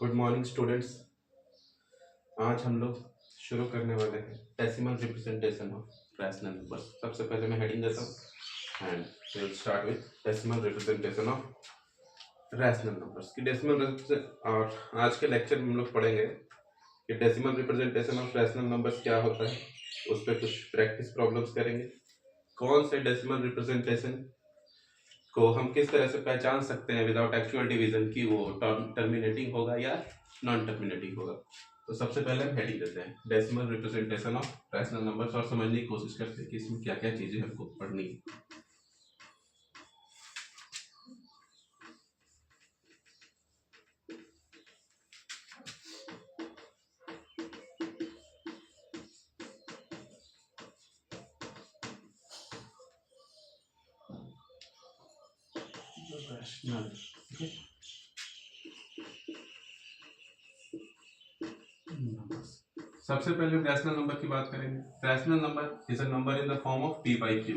Good morning students. आज हम लोग शुरू करने वाले हैं decimal representation of rational numbers. सबसे पहले मैं हेडिंग देता हूँ and we will start with decimal representation of rational numbers की डेसिमल। और आज के लेक्चर में हम लोग पढ़ेंगे कि decimal representation of rational numbers क्या होता है, उस पर कुछ प्रैक्टिस प्रॉब्लम्स करेंगे। कौन से डेसिमल रिप्रेजेंटेशन को हम किस तरह से पहचान सकते हैं विदाउट एक्चुअल डिवीजन की वो टर्मिनेटिंग होगा या नॉन टर्मिनेटिंग होगा। तो सबसे पहले हम हेडिंग देते हैं decimal representation of rational numbers और समझने की कोशिश करते हैं कि इसमें क्या क्या चीजें हमको पढ़नी है। रैशनल, सबसे पहले हम रैशनल नंबर की बात करेंगे। Rational number is a number in the form of P by Q.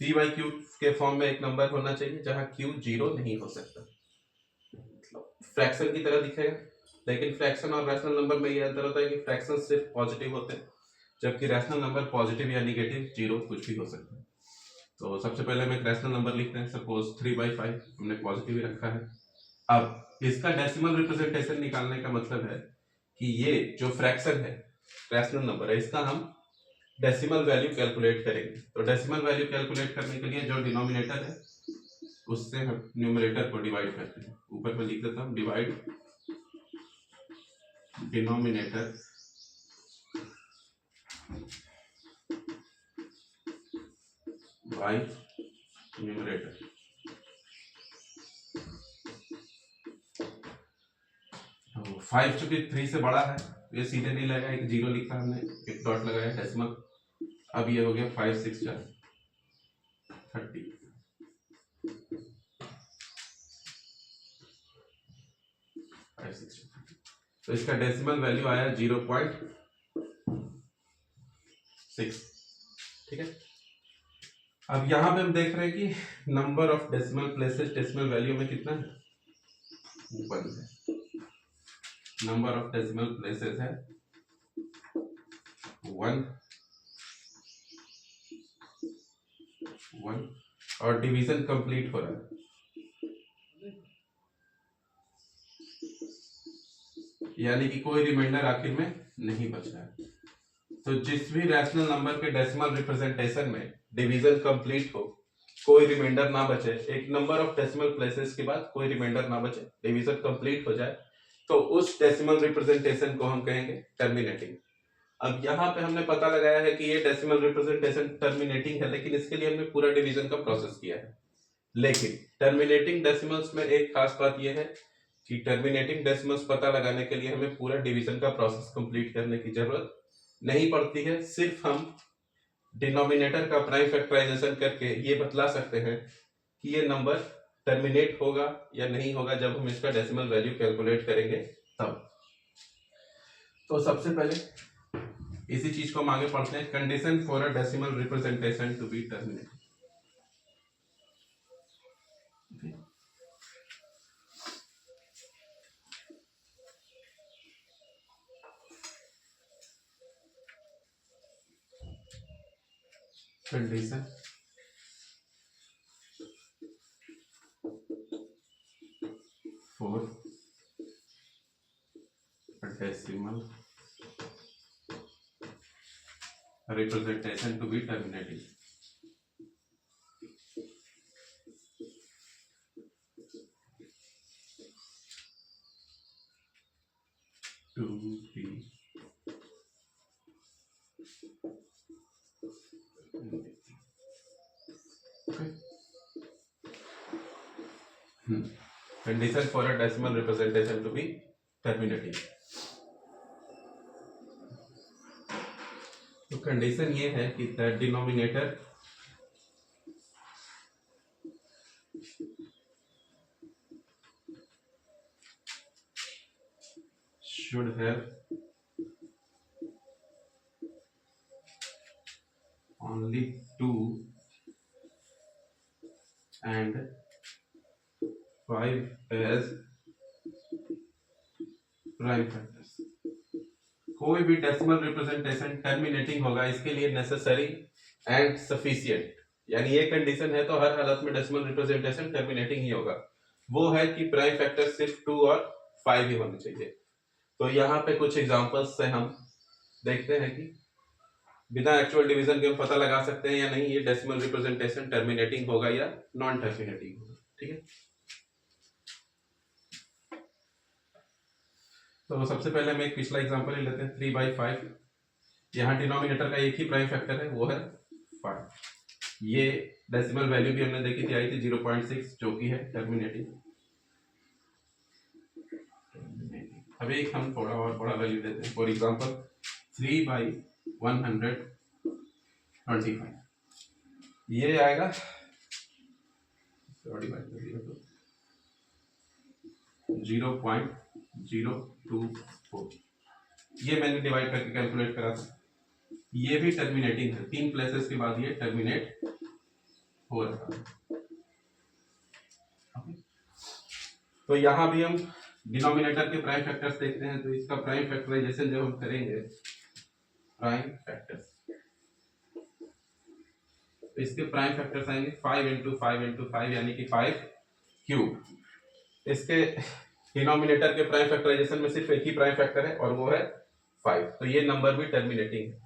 P by Q के फॉर्म में एक नंबर होना चाहिए जहां क्यू जीरो नहीं हो सकता, फ्रैक्शन की तरह दिखेगा। लेकिन फ्रैक्शन और रैशनल नंबर में ये अंतर होता है कि फ्रैक्शन सिर्फ पॉजिटिव होते हैं, जबकि रैशनल नंबर पॉजिटिव या निगेटिव जीरो कुछ भी हो सकता है। तो सबसे पहले हम एक रैशनल नंबर लिखते हैं, सपोज 3/5 हमने पॉजिटिव ही रखा है। अब इसका डेसिमल रिप्रेजेंटेशन निकालने का मतलब है कि ये जो फ्रैक्शन है रैशनल नंबर है, इसका हम डेसिमल वैल्यू कैलकुलेट करेंगे। तो डेसिमल वैल्यू कैलकुलेट करने के लिए जो डिनोमिनेटर है उससे हम न्यूमरेटर को डिवाइड करते हैं। ऊपर में लिख देता हूं डिवाइड डिनोमिनेटर बाय न्यूमरेटर। तो 5 चूंकि 3 से बड़ा है ये सीधे नहीं लगेगा, एक जीरो लिखा हमने, एक डॉट लगाया डेसिमल। अब ये हो गया 5 6 30। तो इसका डेसिमल वैल्यू आया 0.6। ठीक है। अब यहां पे हम देख रहे हैं कि number of decimal places decimal value में कितना है, 1 है। नंबर ऑफ डेसिमल प्लेसेस है 1 1 और डिवीजन कंप्लीट हो रहा है, यानी कि कोई रिमाइंडर आखिर में नहीं बच रहा है। तो जिस भी रैशनल नंबर के डेसिमल रिप्रेजेंटेशन में डिवीजन कंप्लीट हो, कोई रिमाइंडर ना बचे, एक नंबर ऑफ डेसिमल प्लेसेस के बाद कोई रिमाइंडर ना बचे, डिवीजन कंप्लीट हो जाए, तो उस डेसिमल रिप्रेजेंटेशन को हम कहेंगे टर्मिनेटिंग। अब यहाँ पे हमने पता लगाया है कि ये डेसिमल रिप्रेजेंटेशन टर्मिनेटिंग है, लेकिन इसके लिए हमने पूरा डिवीजन का प्रोसेस किया है। लेकिन टर्मिनेटिंग डेसिमल्स में एक खास बात यह है कि टर्मिनेटिंग डेसिमल्स पता लगाने के लिए हमें पूरा डिवीजन का प्रोसेस कंप्लीट करने की जरूरत नहीं पड़ती है। सिर्फ हम डिनोमिनेटर का प्राइम फैक्टराइजेशन करके ये बतला सकते हैं कि ये नंबर टर्मिनेट होगा या नहीं होगा जब हम इसका डेसिमल वैल्यू कैलकुलेट करेंगे तब। तो सबसे पहले इसी चीज को हम आगे पढ़ते हैं, condition for a decimal representation to be terminated. Condition for decimal representation to be terminating. To be okay. Condition for a decimal representation to be terminating. तो कंडीशन ये है कि the denominator should have only 2 and 5 as prime factors. कोई भी decimal representation terminating होगा, इसके लिए necessary and sufficient, यानी ये कंडीशन है तो हर हालत में डेसिमल रिप्रेजेंटेशन टर्मिनेटिंग ही होगा, वो है कि प्राइम फैक्टर सिर्फ 2 और 5 ही होने चाहिए। तो यहाँ पे कुछ एग्जांपल्स से हम देखते हैं कि बिना एक्चुअल डिवीजन के हम पता लगा सकते हैं या नहीं ये डेसिमल रिप्रेजेंटेशन टर्मिनेटिंग होगा या नॉन टर्मिनेटिंग होगा। ठीक है, तो सबसे पहले हम एक पिछला एग्जांपल ही लेते हैं 3/5। यहाँ डिनोमिनेटर का एक ही प्राइम फैक्टर है, वो है 5। ये डेसिमल वैल्यू भी हमने देखी थी, आई थी 0.6, जो कि है टर्मिनेटिंग। अभी हम थोड़ा और बड़ा वैल्यू देते हैं, फॉर एग्जांपल 3/125। ये आएगा 0.024। ये मैंने डिवाइड करके कैलकुलेट करा था। ये भी टर्मिनेटिंग है, 3 प्लेसेस के बाद ये टर्मिनेट हो रहा है। तो यहां भी हम डिनोमिनेटर के प्राइम फैक्टर्स देखते हैं, तो इसका प्राइम फैक्टराइजेशन जब हम करेंगे, प्राइम फैक्टर्स, तो इसके प्राइम फैक्टर्स आएंगे 5 × 5 × 5 यानी कि 5 क्यूब। इसके डिनोमिनेटर के प्राइम फैक्टराइजेशन में सिर्फ एक ही प्राइम फैक्टर है और वो है 5, तो ये नंबर भी टर्मिनेटिंग है।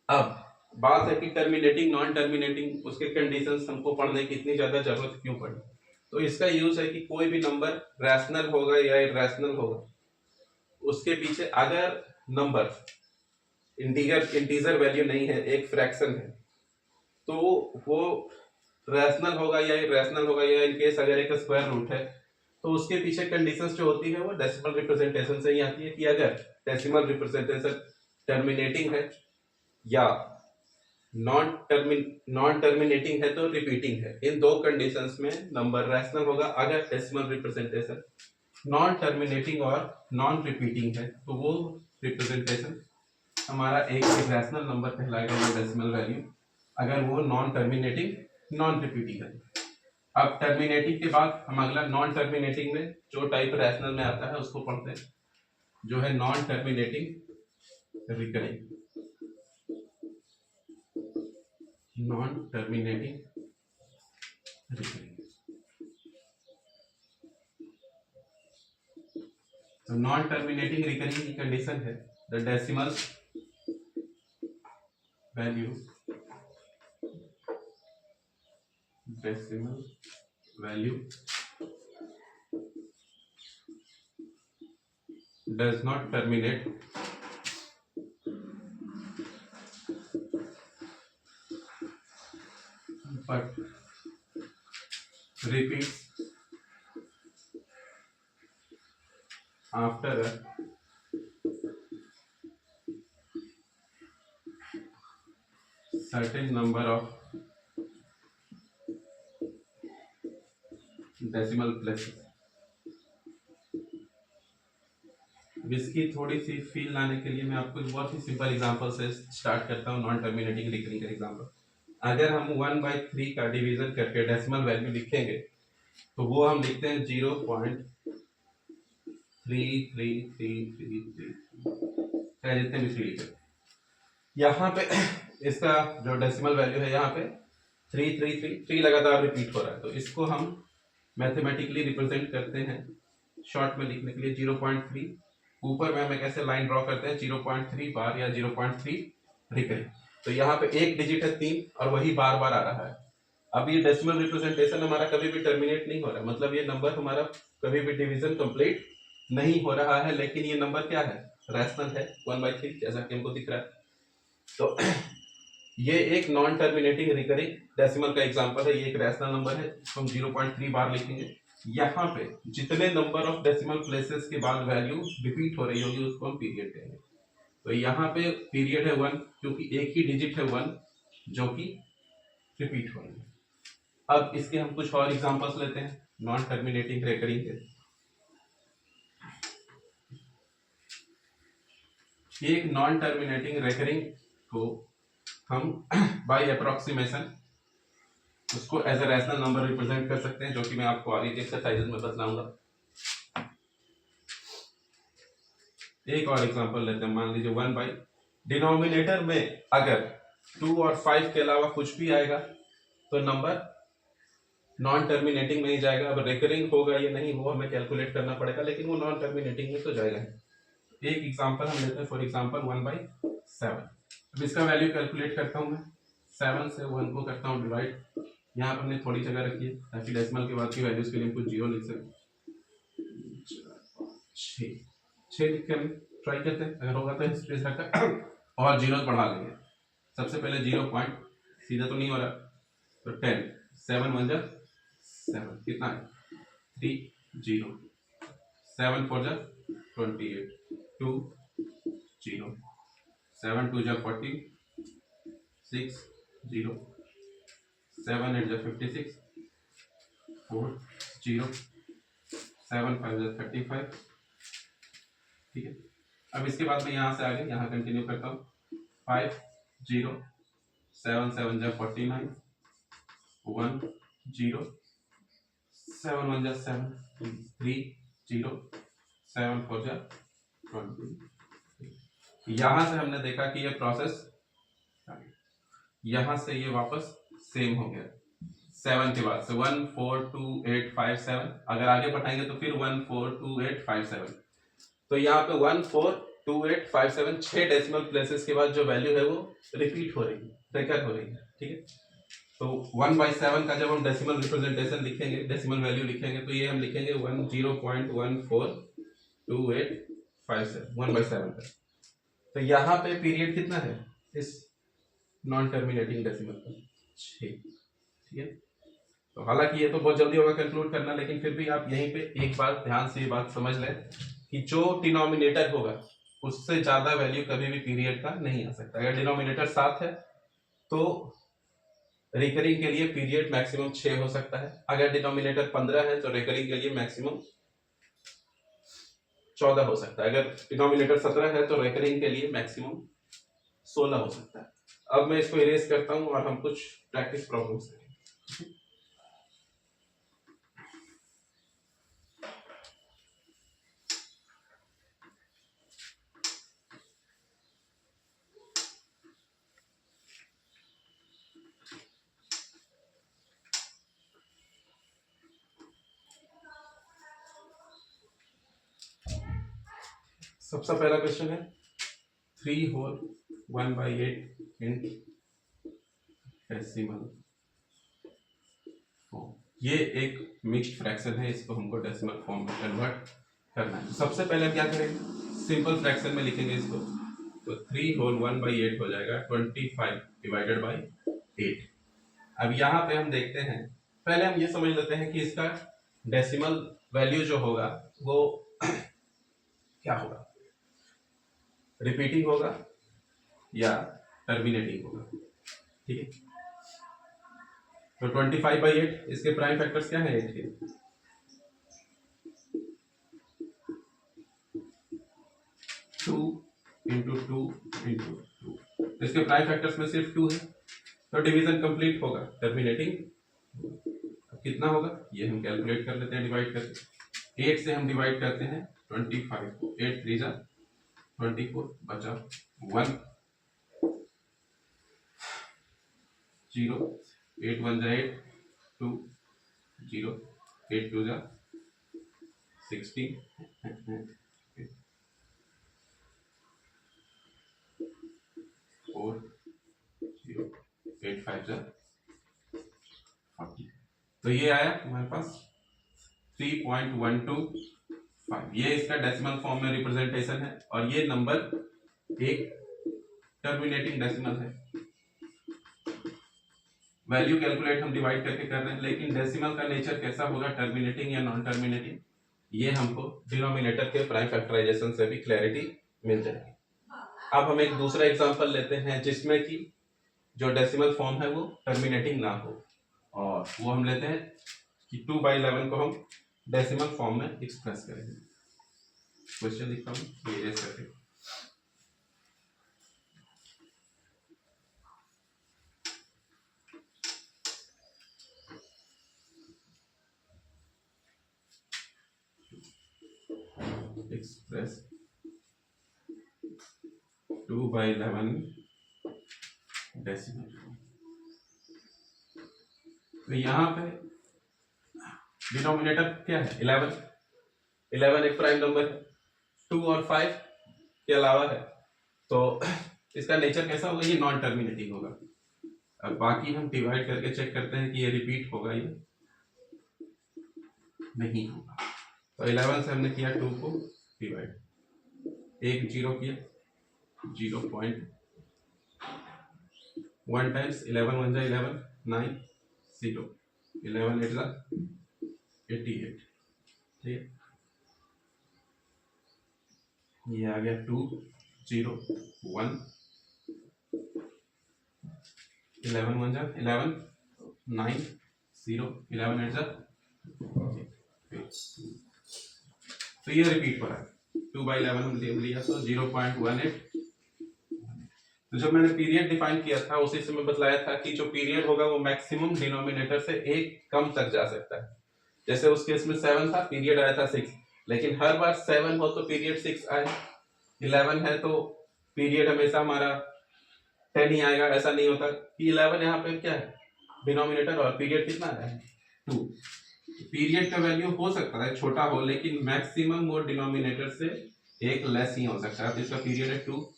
अब बात है कि टर्मिनेटिंग नॉन टर्मिनेटिंग, उसके कंडीशंस हमको पढ़ने की इतनी ज्यादा जरूरत क्यों पड़ी। तो इसका यूज है कि कोई भी नंबर रैशनल होगा या इरैशनल होगा, उसके पीछे अगर नंबर इंटीजर वैल्यू नहीं है, एक फ्रैक्शन है, तो वो रैशनल होगा या इरैशनल होगा, या इनकेस अगर एक स्क्वायर रूट है, तो उसके पीछे कंडीशंस जो होती है वो डेसिमल रिप्रेजेंटेशन से ही आती है कि अगर डेसिमल रिप्रेजेंटेशन टर्मिनेटिंग है या नॉन टर्मिनेटिंग है तो रिपीटिंग है। इन दो कंडीशंस में नंबर रैशनल होगा। अगर डेसिमल रिप्रेजेंटेशन नॉन टर्मिनेटिंग और नॉन रिपीटिंग है तो वो रिप्रेजेंटेशन हमारा एक रैशनल नंबर कहलाएगा, वो डेसिमल वैल्यू, अगर वो नॉन टर्मिनेटिंग नॉन रिपीटिंग है। अब टर्मिनेटिंग के बाद हम अगला नॉन टर्मिनेटिंग में जो टाइप रैशनल में आता है उसको पढ़ते हैं, जो है non terminating recurring. Non terminating recurring, तो नॉन टर्मिनेटिंग रिकरिंग की कंडीशन है the decimal value does not terminate but repeats after a certain number of decimal places। इसकी थोड़ी सी फील लाने के लिए मैं आपको बहुत ही सिंपल एग्जांपल से स्टार्ट करता हूँ नॉन टर्मिनेटिंग रिकरिंग का एग्जांपल। अगर हम 1/3 का डिवीजन करके डेसिमल वैल्यू लिखेंगे तो वो हम लिखते हैं 0.3333 चाहे जितने भी 3 लिखे। यहाँ पे इसका जो डेसिमल वैल्यू है यहाँ पे 3 लगातार रिपीट हो रहा है, तो इसको हम मैथमेटिकली रिप्रेजेंट करते हैं शॉर्ट में लिखने के लिए 0.3। ऊपर में हमें कैसे लाइन ड्रॉ करते हैं 0.3 बार या 0.3 रिकरिंग। तो यहाँ पे एक डिजिट है 3 और वही बार बार आ रहा है। अब ये डेसिमल रिप्रेजेंटेशन हमारा कभी भी टर्मिनेट नहीं हो रहा, मतलब ये नंबर हमारा कभी भी डिवीजन कंप्लीट नहीं हो रहा है, लेकिन ये नंबर क्या है, रैशनल है 1/3 जैसा कि हमको दिख रहा है। तो ये एक नॉन टर्मिनेटिंग रिकरिंग डेसिमल का एग्जांपल है, ये एक रैशनल नंबर है, हम 0.3 बार लिखेंगे। यहाँ पे जितने नंबर ऑफ डेसिमल प्लेसेस के बाद वैल्यू रिपीट हो रही होगी उसको हम पीरियड कहेंगे। तो यहाँ पे पीरियड है 1, क्योंकि एक ही डिजिट है 1 जो कि रिपीट हो रही है। अब इसके हम कुछ और एग्जांपल्स लेते हैं नॉन टर्मिनेटिंग रिकरिंग के। एक नॉन टर्मिनेटिंग रिकरिंग को हम बाय अप्रोक्सीमेशन उसको as a rational number represent कर सकते हैं, जो कि मैं आपको आगे के एक्सरसाइजेस में बतलाऊंगा। एक और एग्जांपल लेते हैं, मान लीजिए 1 बाई, डिनोमिनेटर में अगर 2 और 5 के अलावा कुछ भी आएगा तो नंबर नॉन टर्मिनेटिंग में ही जाएगा। अब रिकरिंग होगा या नहीं वो हमें कैलकुलेट करना पड़ेगा, लेकिन वो नॉन टर्मिनेटिंग में तो जाएगा। एक एग्जांपल हम लेते हैं, फॉर एग्जांपल 1/7। अब इसका वैल्यू कैलकुलेट करता हूँ मैं, 7 से 1 को करता हूँ डिवाइड। यहाँ पर हमने थोड़ी जगह रखी है ताकि डेसिमल के बाद की वैल्यूज के लिए कुछ जीरो लिख सकें। 6 लिख के हम ट्राई करते हैं, अगर होगा तो स्पेस रखकर और जीरो बढ़ा लेंगे। सबसे पहले 0 पॉइंट, सीधा तो नहीं हो रहा, तो 10, 7 1 जा 7, कितना है 3 0, 7 4 जा 28, 2 0, 7 2 जा 40, 6 0, 7 8 जा 56, 4 0, 7 5 जा 35। ठीक है, अब इसके बाद मैं यहाँ से आगे यहाँ कंटिन्यू करता हूँ। 5 0, 7 7 जा 49, 1 0, 7 1 जा 7, 3 0, 7 4 जा 20। यहाँ से हमने देखा कि ये प्रोसेस, यहाँ से ये वापस सेम हो गया 7 के बाद से 1 4 2 8 5 7। अगर आगे बढ़ाएंगे तो फिर 1 4 2 8 5 7। तो यहाँ पे 1 4 2 8 5 7 6 डेसिमल प्लेसेस के बाद जो वैल्यू है वो रिपीट हो रही है, रिकर हो रही है। ठीक है, तो 1/7 का जब हम डेसिमल रिप्रेजेंटेशन लिखेंगे, डेसिमल वैल्यू लिखेंगे, तो ये हम लिखेंगे 10.142857 1/7 का। तो यहाँ पे पीरियड कितना है इस नॉन टर्मिनेटिंग डेसिमल का, 6। ठीक है, तो हालांकि ये तो बहुत जल्दी होगा कंक्लूड करना, लेकिन फिर भी आप यहीं पे एक बार ध्यान से ये बात समझ लें कि जो डिनोमिनेटर होगा उससे ज्यादा वैल्यू कभी भी पीरियड का नहीं आ सकता। अगर डिनोमिनेटर 7 है तो रिकरिंग के लिए पीरियड मैक्सिमम 6 हो सकता है। अगर डिनोमिनेटर 15 है तो रिकरिंग के लिए मैक्सिमम 14 हो सकता है। अगर डिनोमिनेटर 17 है तो रिकरिंग के लिए मैक्सिमम 16 हो सकता है। अब मैं इसको इरेज करता हूं और हम कुछ प्रैक्टिस प्रॉब्लम्स करेंगे। सबसे पहला क्वेश्चन है 3 होल 1/8 इन डेसिमल फॉर्म। ये एक मिक्स्ड फ्रैक्शन है, इसको हमको डेसिमल फॉर्म में कन्वर्ट करना है। सबसे पहले हम क्या करेंगे, सिंपल फ्रैक्शन में लिखेंगे इसको। तो 3 होल 1/8 हो जाएगा 25 डिवाइडेड बाई 8। अब यहाँ पे हम देखते हैं, पहले हम ये समझ लेते हैं कि इसका डेसिमल वैल्यू जो होगा वो क्या होगा, रिपीटिंग होगा या टर्मिनेटिंग होगा। ठीक है, तो 25/8 इसके प्राइम फैक्टर्स क्या है 8 के, 2 इंटू 2 इंटू 2। इसके प्राइम फैक्टर्स में सिर्फ 2 है, तो डिवीजन कंप्लीट होगा, टर्मिनेटिंग। अब कितना होगा ये हम कैलकुलेट कर लेते हैं, डिवाइड करके 8 से हम डिवाइड करते हैं 25 को, 8 3 जा 24, बचा 1 0, 8 1 जा 8, 2 0, 8 2 जा 16, 4 0, 8 5 जा 40। तो ये आया हमारे पास 3.125। ये इसका डेसिमल फॉर्म में रिप्रेजेंटेशन है, और ये नंबर एक टर्मिनेटिंग डेसिमल है। वैल्यू कैलकुलेट हम डिवाइड करके कर रहे हैं, लेकिन डेसिमल का नेचर कैसा होगा, टर्मिनेटिंग या नॉन टर्मिनेटिंग, ये हमको डिनोमिनेटर के प्राइम फैक्टराइजेशन से भी क्लैरिटी मिल जाएगी। अब हम एक दूसरा एग्जांपल लेते हैं जिसमें कि जो डेसिमल फॉर्म है वो टर्मिनेटिंग ना हो, और वो हम लेते हैं कि 2/11 को हम डेसिमल फॉर्म में एक्सप्रेस करेंगे। क्वेश्चन लिखता हूँ, ये इरेज करके। Express 2/11 decimal. तो यहाँ पे डिनोमिनेटर क्या है 11 एक प्राइम नंबर है, 2 और 5 के अलावा है, तो इसका नेचर कैसा होगा, ये नॉन टर्मिनेटिंग होगा। अब बाकी हम डिवाइड करके चेक करते हैं कि ये रिपीट होगा या नहीं होगा। तो 11 से हमने किया 2 को डिवाइड, एक 0 किया 0.1 टाइम्स 11 1 11 9 0 11 8 88, ठीक है। ये आ गया 2 0 1 11 1 11 9 0 11 8 तो ये रिपीट हो रहा है। 2/11 हम लिया तो 0.18। तो जब मैंने पीरियड डिफाइन किया था उसी से मैं बतलाया था कि जो पीरियड होगा वो मैक्सिमम डिनोमिनेटर से एक कम तक जा सकता है। जैसे उस केस में 7 था, पीरियड आया था 6, लेकिन हर बार 7 हो तो पीरियड 6 आए। 11 है तो पीरियड हमेशा हमारा 10 ही आएगा, ऐसा नहीं होता कि 11 यहाँ पे क्या है डिनोमिनेटर और पीरियड कितना है 2। पीरियड का वैल्यू हो सकता है छोटा हो, लेकिन मैक्सिमम वो डिनोमिनेटर से एक लेस ही हो सकता है। तो इसका पीरियड है 2।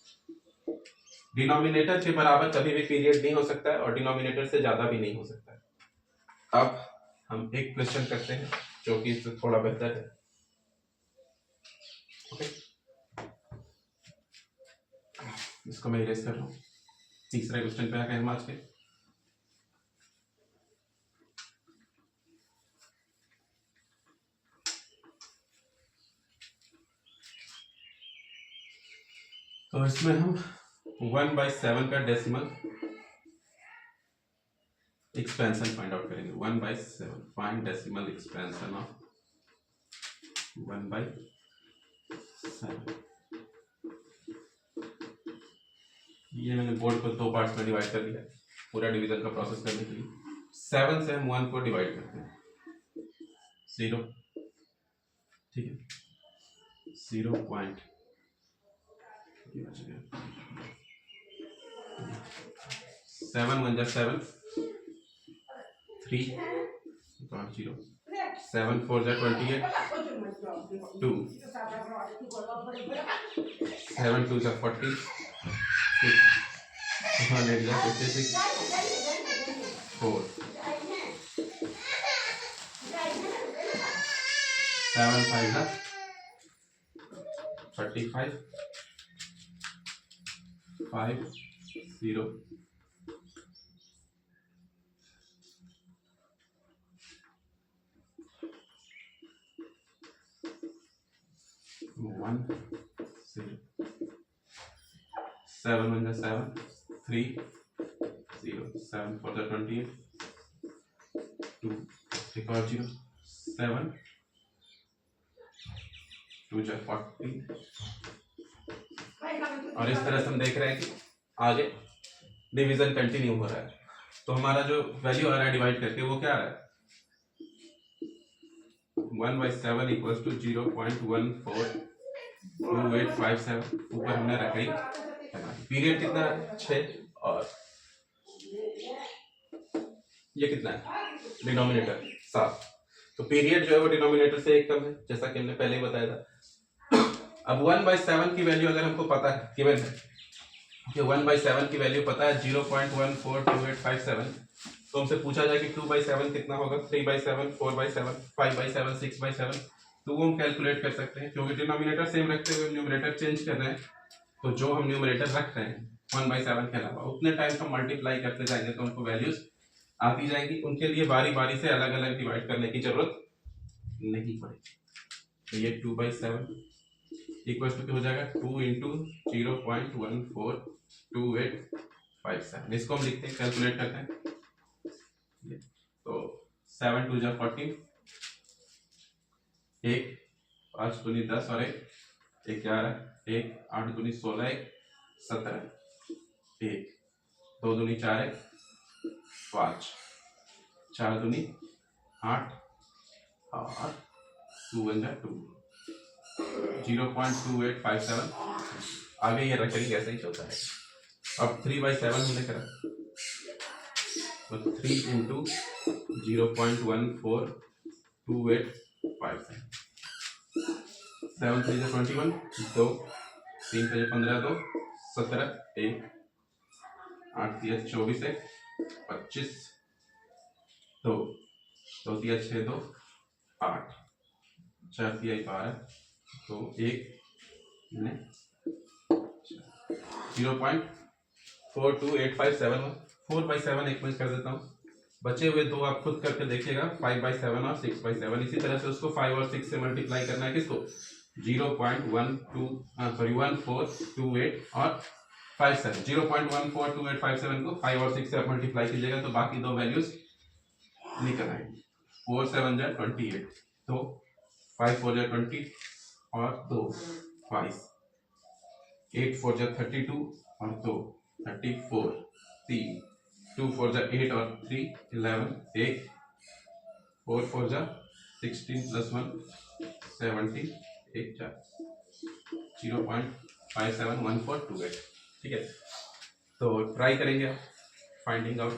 डिनोमिनेटर के बराबर कभी भी पीरियड नहीं हो सकता है और डिनोमिनेटर से ज्यादा भी नहीं हो सकता है। अब हम एक क्वेश्चन करते हैं जो कि इससे थोड़ा बेहतर है। ओके, इसको मैं इरेज कर रहा हूँ। तीसरे क्वेश्चन पे आ गए हम आज के। तो इसमें हम 1/7 का डेसिमल एक्सपेंशन फाइंड आउट करेंगे। 1/7 फाइंड डेसिमल एक्सपेंशन ऑफ 1/7। ये मैंने बोर्ड को 2 पार्ट्स में डिवाइड कर दिया पूरा डिवीजन का प्रोसेस करने के लिए। 7 से हम 1 को डिवाइड करते हैं 0, ठीक है 0 पॉइंट 7 1 7 3 0 7 4 28 2 7 2 40 6 1 8 56 4 7 5 35 5 0 1 0 7 1 7 3 0 7 4 28 2 एक और 0 7 2 40। और इस तरह से हम देख रहे हैं कि आगे डिवीजन कंटिन्यू हो रहा है। तो हमारा जो वैल्यू आ रहा है डिवाइड करके वो क्या आ रहा है 1/7 इक्वल्स टू 0.142857। ऊपर हमने रखी पीरियड कितना है 6 और ये कितना है डिनोमिनेटर 7। तो पीरियड जो है वो डिनोमिनेटर से एक कम है जैसा कि हमने पहले ही बताया था। अब 1/7 की वैल्यू अगर हमको पता है गिवन है कि 1/7 की वैल्यू पता है 0.142857, तो हमसे पूछा जाए कि 2/7 कितना होगा, 3/7 4/7 5/7 6/7, तो वो हम कैलकुलेट कर सकते हैं। क्योंकि डिनोमिनेटर सेम रखते हुए न्यूमरेटर चेंज कर रहे हैं, तो जो हम न्यूमरेटर रख रहे हैं 1/7 के अलावा उतने टाइम हम मल्टीप्लाई करते जाएंगे तो उनको वैल्यूज आती जाएंगी। उनके लिए बारी बारी से अलग अलग डिवाइड करने की जरूरत नहीं पड़ेगी। तो ये 2/7 इक्वल टू हो जाएगा 2 इंटू 0.142857। इसको हम लिखते हैं, कैलकुलेट करते हैं। तो 7 2 जा 14, 1 5 दूनी 10 और 1 11, 1 8 दूनी 16, 1 17, 1 2 दूनी 4 1 5 4 दूनी 8 और 2 1 जा 2 0.2857 आगे ये रेकरिंग ऐसे ही चलता है। अब 3/7 हमने करा तो 3 इंटू 0.142857 7 3 21 2 3 5 15 2 17 1 8 3 24 1 25 2 2 3 6 2 8 4 3 12 2 1 0.428571 4/7 एक मिनट कर देता हूँ। बचे हुए दो आप खुद करके देखिएगा 5/7 और 6/7। इसी तरह से उसको 5 और 6 से मल्टीप्लाई करना है किसको 0.142857 और 57 0.142857 को 5 और 6 से आप मल्टीप्लाई कीजिएगा तो बाकी दो वैल्यूज निकल आएंगी। 4 7 जा 28 तो 5 4 जा 20 और 2 5 8 4 जा 32 और 2 34 3 2 4 जा 8 और 3 11 1 4 4 जा 16 प्लस 1 17 1 जा 0.571428। ठीक है तो ट्राई करेंगे आप फाइंडिंग आउट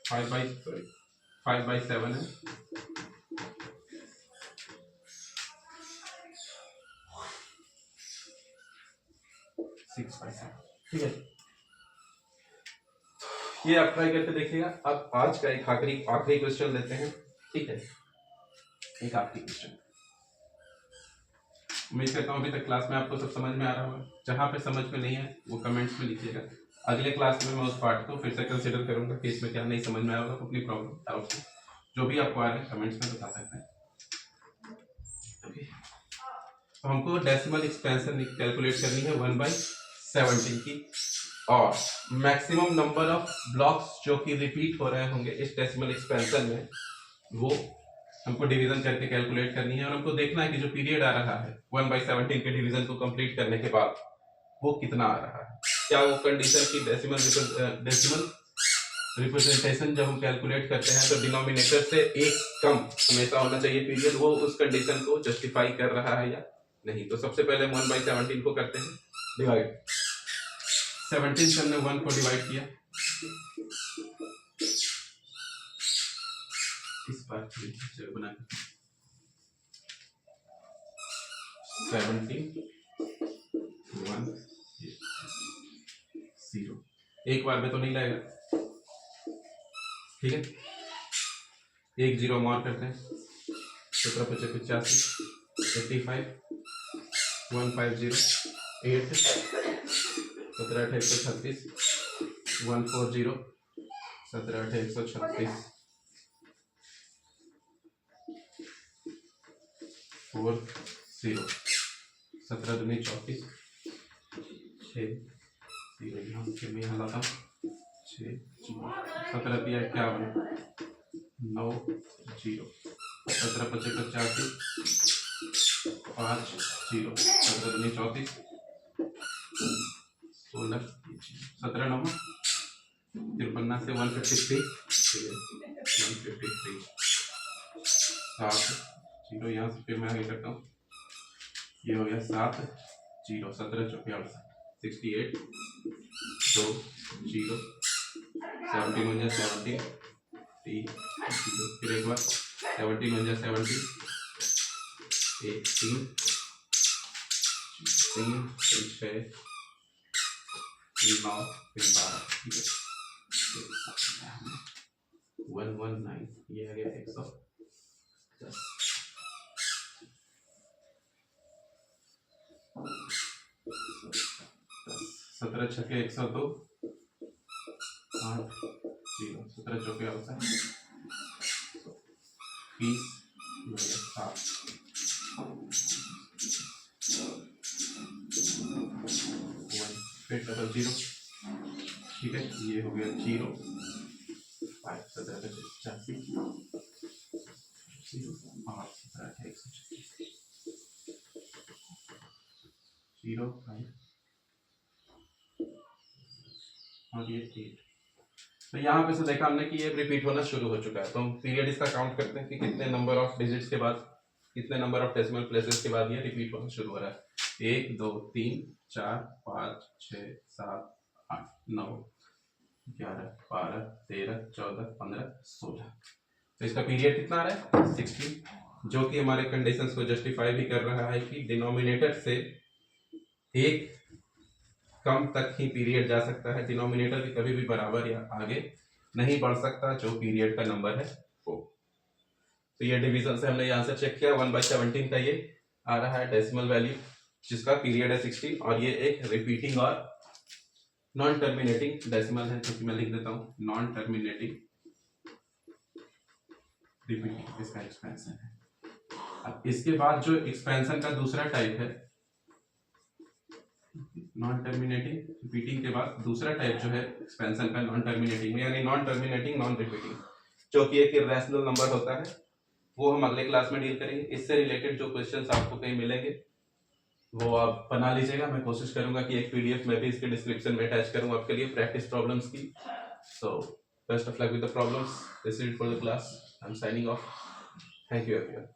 5/7 है 6/7। ठीक है ये आप ट्राई करके देखिएगा। अब आज का एक आखिरी क्वेश्चन लेते हैं। ठीक है एक आखिरी क्वेश्चन। उम्मीद करता हूँ अभी तक क्लास में आपको सब समझ में आ रहा होगा। जहाँ पे समझ में नहीं है वो कमेंट्स में लिखिएगा। अगले क्लास में मैं उस पार्ट को फिर से कंसिडर करूंगा कि इसमें क्या नहीं समझ में आया होगा। अपनी प्रॉब्लम डाउट्स जो भी आपको आ रहे हैं कमेंट्स में बता सकते हैं। तो हमको डेसिमल एक्सपेंशन कैलकुलेट करनी है 1/17 की और मैक्सिमम नंबर ऑफ ब्लॉक्स जो कि रिपीट हो रहे होंगे इस डेसिमल एक्सपेंशन में वो हमको डिवीजन करके कैलकुलेट करनी है और हमको देखना है कि जो पीरियड आ रहा है 1/17 के डिवीजन को कंप्लीट करने के बाद वो कितना आ रहा है। क्या वो कंडीशन की डेसिमल रिप्रेजेंटेशन जब हम कैलकुलेट करते हैं तो डिनोमिनेटर से एक कम हमेशा होना चाहिए पीरियड, वो उस कंडीशन को जस्टिफाई कर रहा है या नहीं। तो सबसे पहले 1/17 को करते हैं डिवाइड। 17 से हमने 1 को डिवाइड किया इस बार बना 17 1 0 एक बार में तो नहीं लगेगा। ठीक है एक जीरो मार करते हैं 17 25 85 85 150 8 17 8 136 140 17 8 136 4 0 17 दूनी 34 6 0 यहाँ से मैं यहाँ लाता हूँ 6 17 दिया 51 9 0 17 25 85 5 0 17 दूनी 34 16 17 9 53 से 153 7 0 यहाँ से फिर मैं आगे करता हूँ ये हो गया 7 0 17 54 68 2 0 17 1 17 3 0 फिर एक बार 17 1 17 1 3 3 6 9 फिर 12। ठीक है 119 ये आ गया 110 17 छक्के 102 8 0 17 चौके 20 7 फिर 0 ठीक है ये हो गया 0 5 17 85 0 8 17 136 0 5 और ये 8। तो यहाँ पे से देखा हमने कि ये रिपीट होना शुरू हो चुका है। तो हम पीरियड इसका काउंट करते हैं कि कितने नंबर ऑफ डिजिट्स के बाद कितने नंबर ऑफ डेसिमल प्लेसेस के बाद ये रिपीट होना शुरू हो रहा है? 1 2 3 4 5 6 7 8 9 11 12 13 14 15 16। तो इसका पीरियड कितना आ रहा है? 16, जो कि हमारे कंडीशंस को जस्टिफाई भी कर रहा है कि डिनोमिनेटर से एक कम तक ही पीरियड जा सकता है, डिनोमिनेटर के कभी भी बराबर या आगे नहीं बढ़ सकता जो पीरियड का नंबर है वो। तो ये डिवीजन से हमने आंसर चेक किया, 1/17 का ये आ रहा है डेसिमल वैल्यू जिसका पीरियड है 16, और ये एक रिपीटिंग और नॉन टर्मिनेटिंग डेसिमल है, जो कि मैं लिख देता हूँ नॉन टर्मिनेटिंग रिपीटिंग, इसका एक्सपेंशन है। अब इसके बाद जो एक्सपेंशन का दूसरा टाइप है, नॉन टर्मिनेटिंग रिपीटिंग के बाद दूसरा टाइप जो है एक्सपेंशन का नॉन टर्मिनेटिंग में, यानी नॉन टर्मिनेटिंग नॉन रिपीटिंग, जो कि एक इरेशनल नंबर होता है, वो हम अगले क्लास में डील करेंगे। इससे रिलेटेड जो क्वेश्चंस आपको कहीं मिलेंगे वो आप बना लीजिएगा। मैं कोशिश करूंगा कि एक पीडीएफ में भी इसके डिस्क्रिप्शन में अटैच करूं आपके लिए प्रैक्टिस प्रॉब्लम्स की। So best of luck with the problems, this is it for the class, I am signing off, thank you everyone.